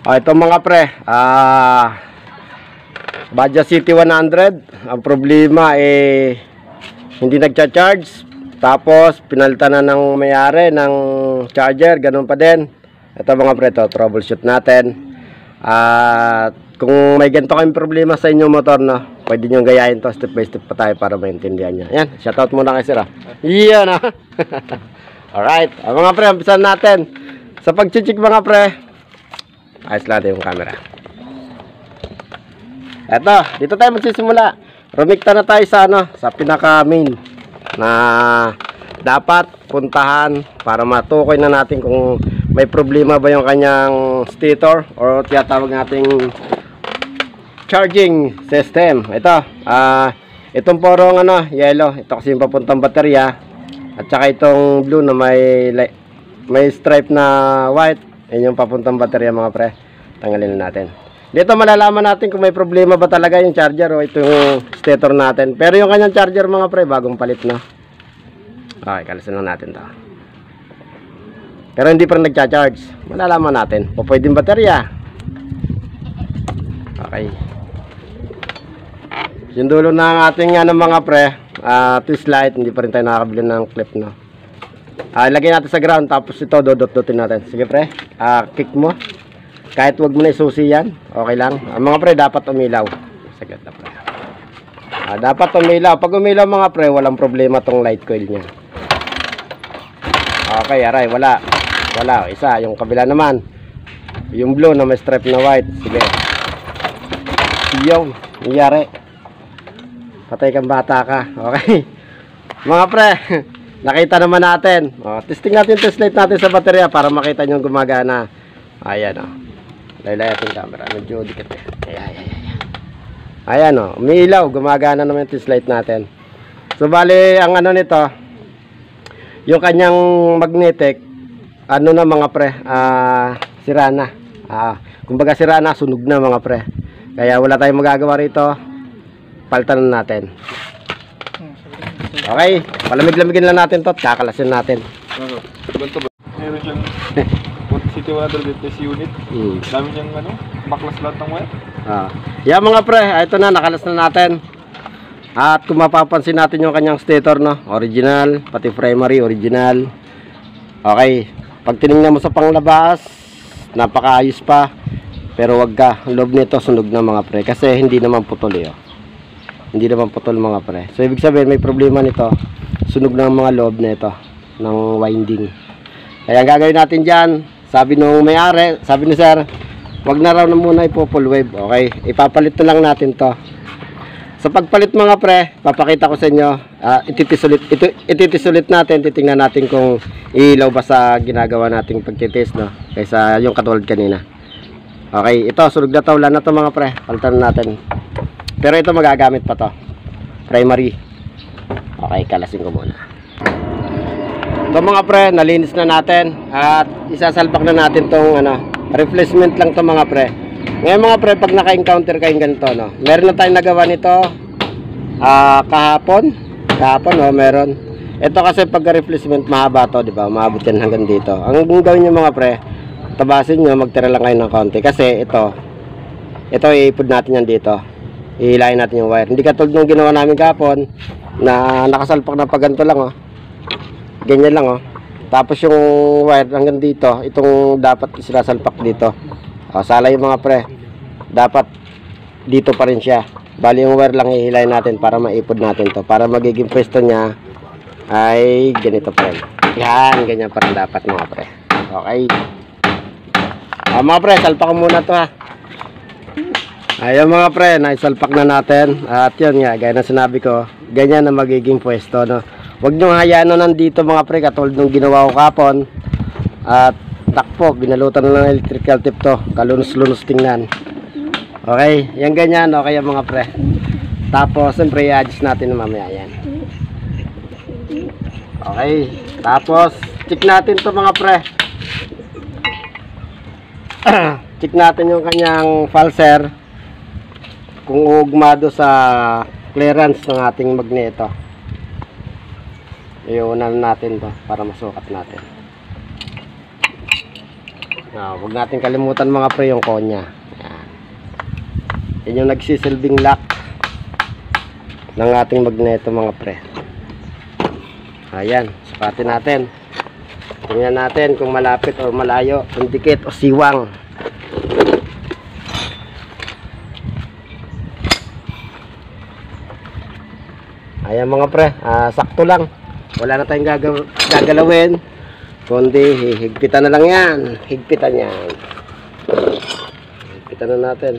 Ito mga pre, Badja City 100. Ang problema hindi nagcha-charge. Tapos pinalitan na ng may-ari ng charger, ganun pa din. Ito mga pre, troubleshoot natin. At kung may ganito kayong problema sa inyong motor, no, pwede nyo gayahin to, step by step pa tayo para maintindihan nyo. Yan, shoutout muna kay sir. Yan ha. Alright, mga pre, umpisan natin. Sa pag-check mga pre, ayos natin yung camera. Eto, dito tayo magsisimula. Rumikta na tayo sa pinaka main na dapat puntahan para matukoy na natin kung may problema ba yung kanyang stator o tinatawag nating charging system. Ito, itong porong yellow, ito kasi yung papuntang baterya, at saka itong blue na may stripe na white, yun yung papuntang baterya mga pre. Tanggalin natin. Dito malalaman natin kung may problema ba talaga yung charger o itong stator natin. Pero yung kanyang charger mga pre, bagong palit na. Okay, kalasin lang natin to. Pero hindi pa rin nagcha-charge. Malalaman natin. O pwedeng baterya. Okay. Yung dulo na ating mga pre, twist light. Hindi pa rin tayo nakakabili ng clip, no. Ilagay natin sa ground. Tapos ito, dodot-dotin natin. Sige pre, kick mo. Kahit wag mo na isusi yan, okay lang. Mga pre, dapat umilaw. Saglit na pre. Dapat umilaw. Pag umilaw mga pre, walang problema tong light coil niya. Okay, aray, wala. Isa, yung kabila naman. Yung blue na may stripe na white. Sige. Yung, nangyari. Patay kang bata ka. Okay. Mga pre, nakita naman natin. Testing natin yung test light natin sa baterya para makita nyo gumagana. Ayan Laylay ating camera. Medyo dikit Ayan umiilaw. Gumagana naman yung test light natin. So bali ang nito, yung kanyang magnetic, na mga pre, sira na. Kumbaga sira na, sunog na mga pre. Kaya wala tayong magagawa rito. Palitan na natin. Okay, palamig-lamigin lang natin to at kakalasin natin. Meron siyang City 100 unit. Dami siyang baklas lahat ng wire. Yan mga pre, ito na, nakalas na natin. At kung mapapansin natin yung kanyang stator, no, original, pati primary original. Okay, pag tinignan mo sa panglabas, napakaayos pa. Pero wag ka, ang loob nito sunog na mga pre, kasi hindi naman putol Hindi naman putol mga pre. So ibig sabihin may problema nito, sunog na ang mga loob nito ng winding. Kaya ang gagawin natin dyan, sabi nung may-ari, sabi ni sir, wag na raw na muna ipo-full wave. Okay, ipapalit na lang natin to. Sa pagpalit mga pre, papakita ko sa inyo, ititis ulit natin, titingnan natin kung ilaw ba sa ginagawa nating pagtitis, no? Kaysa yung katulad kanina. Okay, ito, sunog na to, wala na to mga pre, palitan natin. Pero ito magagamit pa to, primary. Okay, kalasin ko muna. Ito mga pre, nalinis na natin at isasalpak na natin tong replacement lang to mga pre. Ngayon mga pre, pag naka-encounter kayong ganito, no, meron na tayong nagawa nito kahapon, meron. Ito kasi pag replacement mahaba to, di ba? Maabot yan hanggang dito. Ang gawin niyo mga pre, tabasin niyo, magtira lang kayo ng konti kasi ito iipod natin yan dito. Ihilahin natin yung wire. Hindi katulad nung ginawa namin kahapon na nakasalpak na pag ganito lang, ganyan lang tapos yung wire hanggang dito, itong dapat sinasalpak dito. Sala yung mga pre, dapat dito pa rin siya. Bali yung wire lang ihilahin natin para maipod natin to, para magiging pwesto niya ay ganito pa rin. Yan, ganyan pa rin dapat mga pre. Okay, mga pre, salpak ko muna to Ayun mga pre, naisalpak na natin. At yun nga, gaya na sinabi ko, ganyan na magiging pwesto, no. Huwag nyo hayaan na nandito mga pre, katulad nung ginawa ko kapon. At takpo, binalutan na ng electrical tip to, kalunos-lunos tingnan. Okay, yan ganyan, okay yung mga pre. Tapos siyempre i-adjust natin mamaya yan. Okay, tapos check natin to mga pre. Check natin yung kanyang falser, kung ugmado sa clearance ng ating magneto. Iuunan natin to para masukat natin. Huwag natin kalimutan mga pre yung konya. Yan. Yan yung nagsisilbing lock ng ating magneto mga pre. Ayan, sukatin natin. Tingnan natin kung malapit o malayo, kung dikit o siwang. Ayan mga pre, sakto lang. Wala na tayong gagalawin. Kundi higpitan na lang yan. Higpitan yan. Higpitan na natin.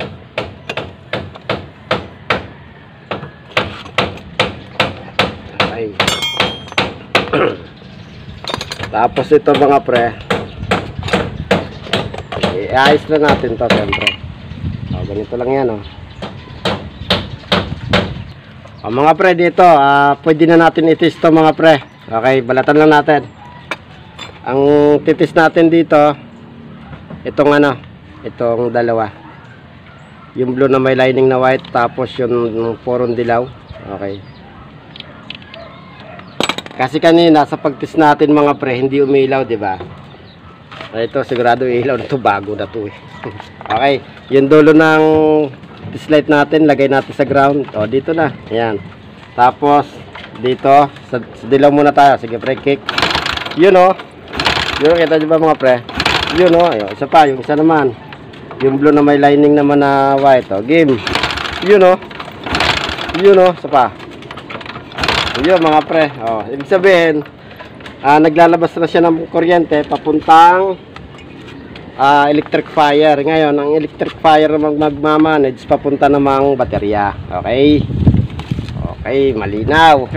Okay. Tapos ito mga pre, iayos na natin to siyempre. Ganito lang yan mga pre dito, pwede na natin itis to mga pre. Okay, balatan lang natin. Ang titis natin dito, itong itong dalawa. Yung blue na may lining na white, tapos yung purong dilaw. Okay. Kasi kanina sa pagtis natin mga pre, hindi umilaw, di ba? Ito sigurado ilaw na to, bago na to. Okay, yung dulo ng dislight natin, lagay natin sa ground. Dito na. Ayan. Tapos dito sa dilaw muna tayo. Sige pre, kick. Yun yun, kita nyo ba mga pre? Yun ayun, isa pa, yung isa naman. Yung blue na may lining naman na white. Game. Yun yun isa pa. Yun mga pre. Ibig sabihin, naglalabas na siya ng kuryente papuntang electric fire. Ngayon, ang electric fire magmamanage papunta namang baterya. Okay? Okay, malinaw.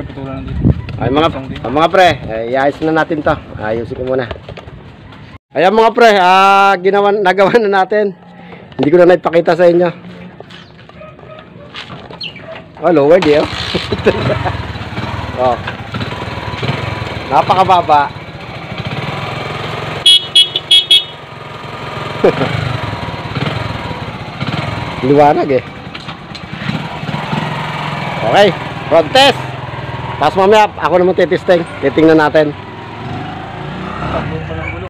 Ay mga pre, iayos na natin to. Ayusin ko muna. Ayan mga pre, nagawa na natin. Hindi ko na naipakita sa inyo. Lower di napakababa. Liwanag Okay, road test. Tapos mamaya ako naman titisting. Titingnan natin.